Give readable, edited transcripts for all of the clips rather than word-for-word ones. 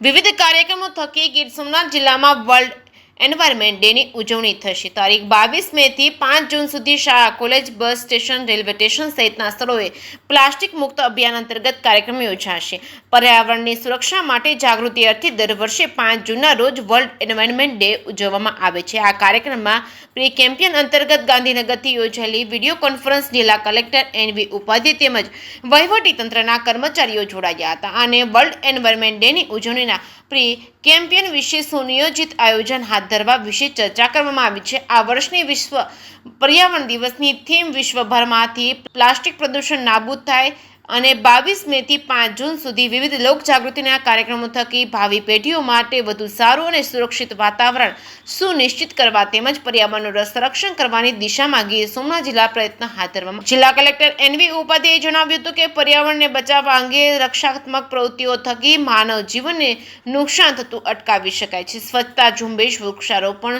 વિવિધ કાર્યક્રમો થકી ગીર સોમનાથ જિલ્લામાં વર્લ્ડ એન્વાયરમેન્ટ ડેની ઉજવણી થશે। તારીખ 22 મેથી 5 જૂન સુધી શાળા, college, bus station, railway station સહિતના સ્થળોએ પ્લાસ્ટિક મુક્ત અભિયાન અંતર્ગત કાર્યક્રમ યોજાશે। પર્યાવરણની સુરક્ષા માટે જાગૃતિ અર્થે દર વર્ષે 5 જૂનના રોજ વર્લ્ડ એન્વાયરમેન્ટ ડે ઉજવવામાં આવે છે। આ કાર્યક્રમમાં પ્રી કેમ્પેન અંતર્ગત ગાંધીનગરથી યોજાયેલી વિડીયો કોન્ફરન્સ જિલ્લા કલેક્ટર એનવી ઉપાધ્યાય તેમજ વહીવટીતંત્રના કર્મચારીઓ જોડાયા હતા અને વર્લ્ડ એન્વાયરમેન્ટ ડેની ઉજવણીના પ્રી કેમ્પેન વિશે સુનિયોજિત આયોજન હાથ ધરવા વિશે ચર્ચા કરવામાં આવી છે। આ વર્ષની વિશ્વ પર્યાવરણ દિવસની થીમ વિશ્વભરમાંથી પ્લાસ્ટિક પ્રદૂષણ નાબૂદ થાય અને 22 મેથી 5 જૂન સુધી વિવિધ લોકજાગૃતિના કાર્યક્રમો થકી ભાવિ પેઢીઓ માટે વધુ સારું અને સુરક્ષિત વાતાવરણ સુનિશ્ચિત કરવા તેમજ પર્યાવરણનું સંરક્ષણ કરવાની દિશામાં ગીર સોમનાથ જિલ્લા પ્રયત્ન હાથ ધરવામાં જિલ્લા કલેક્ટર એનવી ઉપાધ્યાયે જણાવ્યું હતું કે પર્યાવરણને બચાવવા અંગે રક્ષાત્મક પ્રવૃત્તિઓ થકી માનવ જીવનને નુકસાન થતું અટકાવી શકાય છે। સ્વચ્છતા ઝુંબેશ, વૃક્ષારોપણ,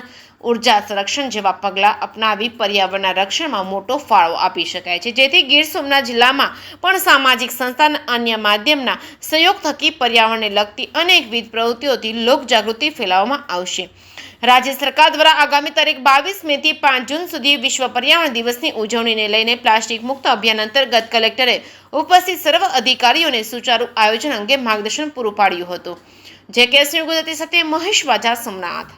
ઉર્જા સંરક્ષણ જેવા પગલાં અપનાવી પર્યાવરણના રક્ષણમાં મોટો ફાળો આપી શકાય છે, જેથી ગીર સોમનાથ જિલ્લામાં પણ સામાજિક સંસ્થા અને અન્ય માધ્યમના સહયોગ થકી પર્યાવરણને લગતી અનેકવિધ પ્રવૃત્તિઓથી લોકજાગૃતિ ફેલાવવામાં આવશે। રાજ્ય સરકાર દ્વારા આગામી તારીખ 22 મેથી 5 જૂન સુધી વિશ્વ પર્યાવરણ દિવસની ઉજવણીને લઈને પ્લાસ્ટિક મુક્ત અભિયાન અંતર્ગત કલેક્ટરે ઉપસ્થિત સર્વ અધિકારીઓને સુચારુ આયોજન અંગે માર્ગદર્શન પૂરું પાડ્યું હતું। જે કેસરી ગુજરાતી સાથે મહેશ વાજા, સોમનાથ।